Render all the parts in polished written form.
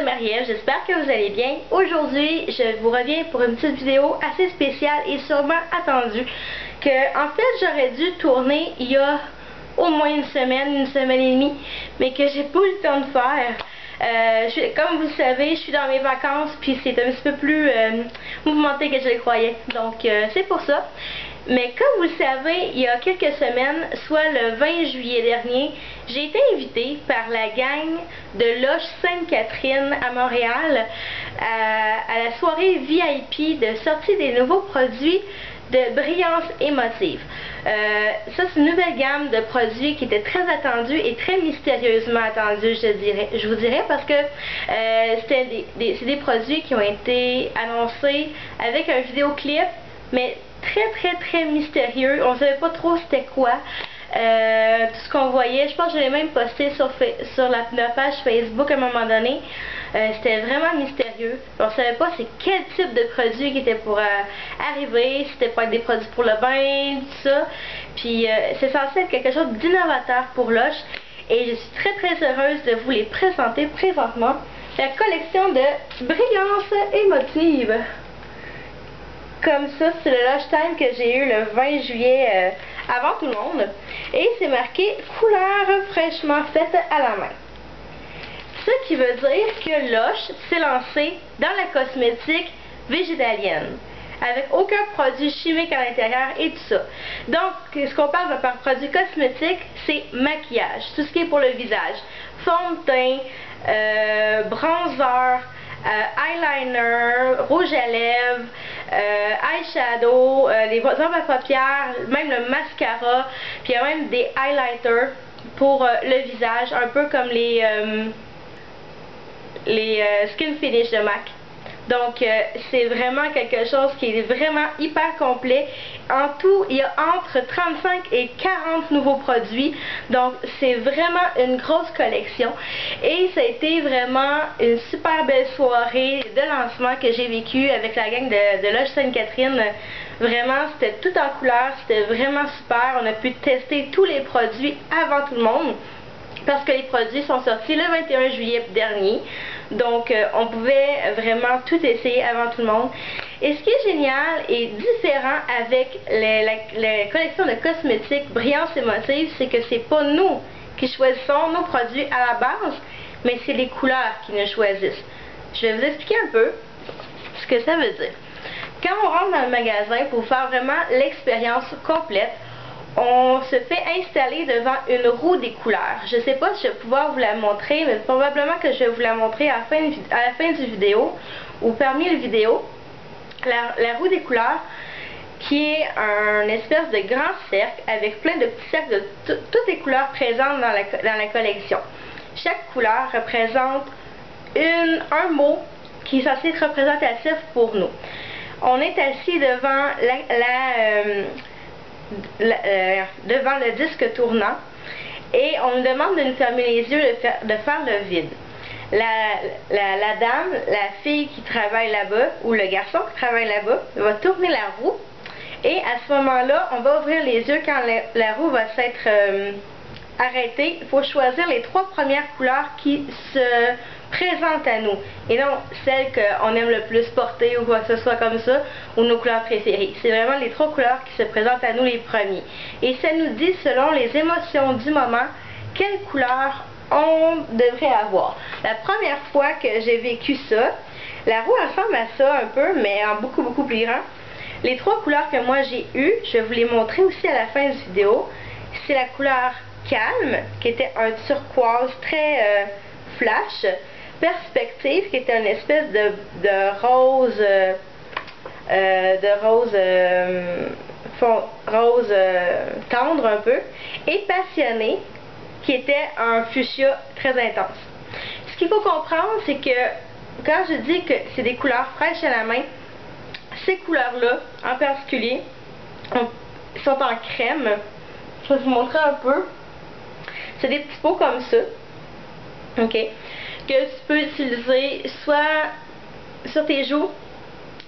Marie-Ève, j'espère que vous allez bien. Aujourd'hui, je vous reviens pour une petite vidéo assez spéciale et sûrement attendue que, en fait, j'aurais dû tourner il y a au moins une semaine et demie, mais que j'ai pas eu le temps de faire. Comme vous le savez, je suis dans mes vacances, puis c'est un petit peu plus mouvementé que je le croyais. Donc, c'est pour ça. Mais comme vous le savez, il y a quelques semaines, soit le 20 juillet dernier, j'ai été invitée par la gang de Loche Sainte-Catherine à Montréal à la soirée VIP de sortie des nouveaux produits de brillance émotive. Ça, c'est une nouvelle gamme de produits qui était très attendue et très mystérieusement attendue, je vous dirais, parce que c'est des produits qui ont été annoncés avec un vidéoclip, mais très mystérieux. On savait pas trop c'était quoi. Tout ce qu'on voyait, je pense que je l'ai même posté sur la page Facebook à un moment donné. C'était vraiment mystérieux. On savait pas c'est quel type de produit qui était pour arriver, si c'était pas des produits pour le bain, tout ça. Puis c'est censé être quelque chose d'innovateur pour Loche. Et je suis très heureuse de vous les présenter présentement. La collection de brillance émotive. Comme ça, c'est le Lush Time que j'ai eu le 20 juillet avant tout le monde. Et c'est marqué couleur fraîchement faite à la main. Ce qui veut dire que Lush s'est lancé dans la cosmétique végétalienne, avec aucun produit chimique à l'intérieur et tout ça. Donc, ce qu'on parle par produit cosmétique, c'est maquillage, tout ce qui est pour le visage. Fond de teint, bronzer, eyeliner, rouge à lèvres, eyeshadow, les ombres à paupières, même le mascara, puis il y a même des highlighters pour le visage, un peu comme les skin finish de MAC. Donc c'est vraiment quelque chose qui est vraiment hyper complet. En tout, il y a entre 35 et 40 nouveaux produits. Donc c'est vraiment une grosse collection. Et ça a été vraiment une super belle soirée de lancement que j'ai vécue avec la gang de Loche Sainte-Catherine. Vraiment, c'était tout en couleur, c'était vraiment super. On a pu tester tous les produits avant tout le monde, parce que les produits sont sortis le 21 juillet dernier. Donc, on pouvait vraiment tout essayer avant tout le monde. Et ce qui est génial et différent avec la collection de cosmétiques Brillance émotive, c'est que c'est pas nous qui choisissons nos produits à la base, mais c'est les couleurs qui nous choisissent. Je vais vous expliquer un peu ce que ça veut dire. Quand on rentre dans le magasin pour faire vraiment l'expérience complète, on se fait installer devant une roue des couleurs. Je ne sais pas si je vais pouvoir vous la montrer, mais probablement que je vais vous la montrer à la fin du vidéo ou parmi les vidéos. La roue des couleurs, qui est un espèce de grand cercle avec plein de petits cercles de toutes les couleurs présentes dans la collection. Chaque couleur représente un mot qui est censé être représentatif pour nous. On est assis devant devant le disque tournant et on nous demande de nous fermer les yeux, de faire le vide. La dame, la fille qui travaille là-bas ou le garçon qui travaille là-bas va tourner la roue et à ce moment-là, on va ouvrir les yeux quand la roue va s'être arrêtée. Il faut choisir les 3 premières couleurs qui se présentent à nous et non celles qu'on aime le plus porter ou quoi que ce soit comme ça, ou nos couleurs préférées. C'est vraiment les 3 couleurs qui se présentent à nous les premiers. Et ça nous dit, selon les émotions du moment, quelle couleur on devrait avoir. La première fois que j'ai vécu ça, la roue ressemble à ça un peu, mais en beaucoup plus grand. Les 3 couleurs que moi j'ai eues, je vais vous les montrer aussi à la fin de vidéo. C'est la couleur calme, qui était un turquoise très flash. Perspective, qui était une espèce de rose rose tendre un peu, et passionné, qui était un fuchsia très intense. Ce qu'il faut comprendre, c'est que quand je dis que c'est des couleurs fraîches à la main, ces couleurs-là, en particulier, sont en crème. Je vais vous montrer un peu. C'est des petits pots comme ça, ok, que tu peux utiliser soit sur tes joues,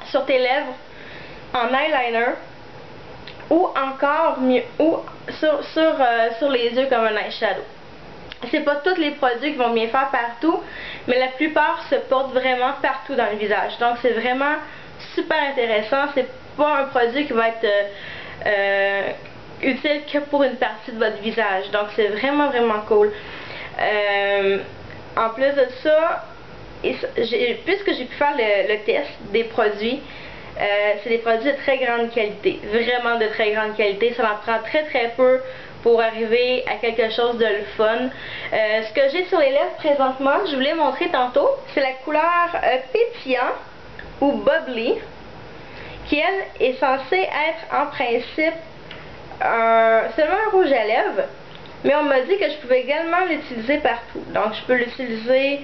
sur tes lèvres, en eyeliner, ou encore mieux, ou sur les yeux comme un eyeshadow. c'est pas tous les produits qui vont bien faire partout, mais la plupart se portent vraiment partout dans le visage. Donc c'est vraiment super intéressant. C'est pas un produit qui va être utile que pour une partie de votre visage. Donc c'est vraiment cool. En plus de ça, puisque j'ai pu faire le test des produits, c'est des produits de très grande qualité, vraiment de très grande qualité. Ça en prend très peu pour arriver à quelque chose de le fun. Ce que j'ai sur les lèvres présentement, je voulais montrer tantôt, c'est la couleur pétillant ou bubbly, qui elle est censée être en principe seulement un rouge à lèvres, mais on m'a dit que je pouvais également l'utiliser partout. Donc je peux l'utiliser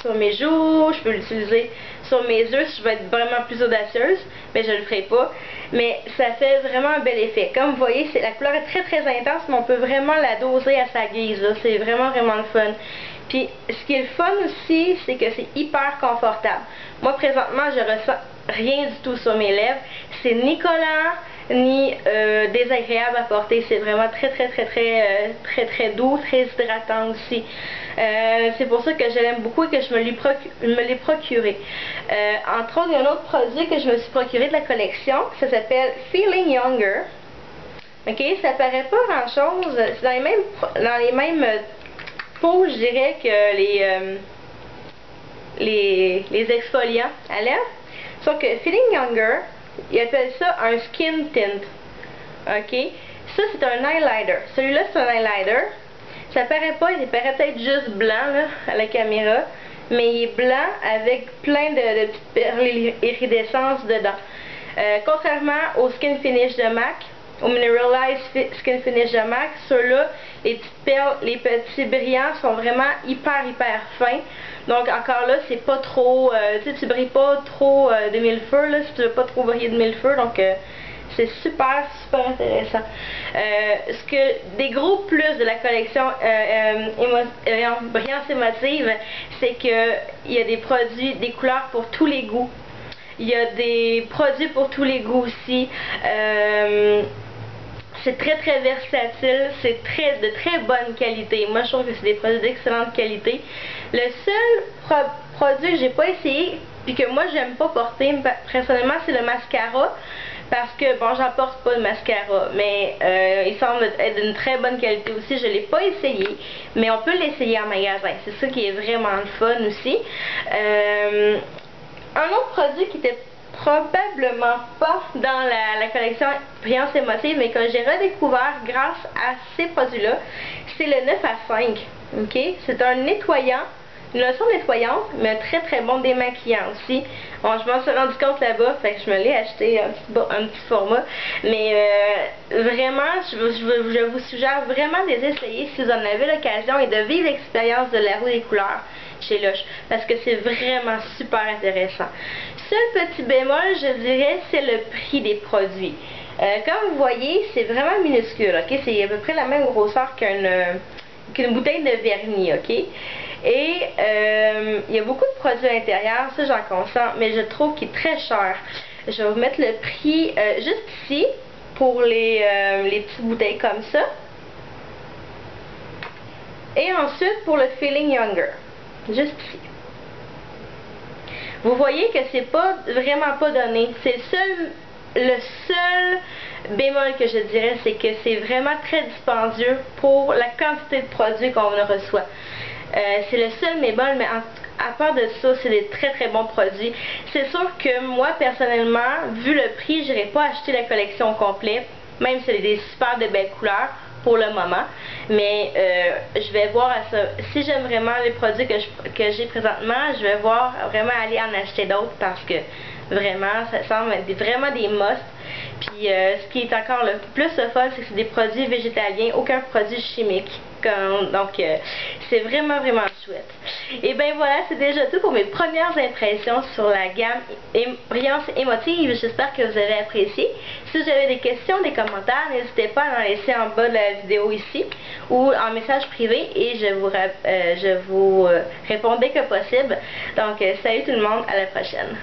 sur mes joues, je peux l'utiliser sur mes yeux si je veux être vraiment plus audacieuse, mais je le ferai pas. Mais ça fait vraiment un bel effet. Comme vous voyez, la couleur est très intense, mais on peut vraiment la doser à sa guise. C'est vraiment le fun. Puis ce qui est le fun aussi, c'est que c'est hyper confortable. Moi présentement, je ressens rien du tout sur mes lèvres. C'est ni collant, ni désagréable à porter. C'est vraiment très doux, très hydratant aussi. C'est pour ça que je l'aime beaucoup et que je me l'ai procuré. Entre autres, il y a un autre produit que je me suis procuré de la collection. Ça s'appelle Feeling Younger. Ok, ça paraît pas grand chose. C'est dans les mêmes pots, je dirais, que les exfoliants à lèvres. Sauf que Feeling Younger, ils appellent ça un skin tint. Ok? Ça, c'est un highlighter. Celui-là, c'est un highlighter. Ça paraît pas, il paraît peut-être juste blanc là, à la caméra. Mais il est blanc avec plein de petites perles iridescentes dedans. Contrairement au Skin Finish de MAC, au Mineralized Skin Finish de MAC, ceux-là, les petites perles, les petits brillants sont vraiment hyper fins. Donc encore là, c'est pas trop, tu brilles pas trop de mille feux, là, si tu veux pas trop briller de mille feux, donc c'est super intéressant. Des gros plus de la collection Brillance Émotive, c'est que il y a des produits, des couleurs pour tous les goûts. Il y a des produits pour tous les goûts aussi. C'est très versatile, c'est de très bonne qualité. Moi, je trouve que c'est des produits d'excellente qualité. Le seul produit que j'ai pas essayé, puis que moi, j'aime pas porter, personnellement, c'est le mascara. Parce que, bon, j'en porte pas de mascara, mais il semble être d'une très bonne qualité aussi. Je l'ai pas essayé, mais on peut l'essayer en magasin. C'est ça qui est vraiment le fun aussi. Un autre produit qui était probablement pas dans la collection Brillance Émotive, mais que j'ai redécouvert grâce à ces produits-là, c'est le 9 à 5. Okay? C'est un nettoyant, une lotion nettoyante, mais un très bon démaquillant aussi. Bon, je m'en suis rendu compte là-bas, fait que je me l'ai acheté un petit format. Mais vraiment, je vous suggère vraiment de les essayer si vous en avez l'occasion et de vivre l'expérience de la roue des couleurs chez Lush, parce que c'est vraiment super intéressant. Seul petit bémol, je dirais, c'est le prix des produits. Comme vous voyez, c'est vraiment minuscule, ok? C'est à peu près la même grosseur qu'une bouteille de vernis, ok? Et il y a beaucoup de produits à l'intérieur, ça j'en consens, mais je trouve qu'il est très cher. Je vais vous mettre le prix juste ici pour les petites bouteilles comme ça. Et ensuite pour le Feeling Younger, juste ici. Vous voyez que c'est vraiment pas donné. C'est le seul bémol que je dirais, c'est que c'est vraiment très dispendieux pour la quantité de produits qu'on reçoit. C'est le seul bémol, mais à part de ça, c'est des très bons produits. C'est sûr que moi, personnellement, vu le prix, je n'irai pas acheter la collection complète, même si c'est des super de belles couleurs pour le moment. Mais je vais voir à ça. Si j'aime vraiment les produits que j'ai présentement, je vais voir vraiment aller en acheter d'autres parce que vraiment, ça semble être vraiment des must. Puis ce qui est encore le plus le fun, c'est que c'est des produits végétaliens, aucun produit chimique. Donc c'est vraiment chouette. Et bien voilà, c'est déjà tout pour mes premières impressions sur la gamme Brillance Émotive. J'espère que vous avez apprécié. Si vous avez des questions, des commentaires, n'hésitez pas à en laisser en bas de la vidéo ici ou en message privé et je vous réponds dès que possible. Donc salut tout le monde, à la prochaine.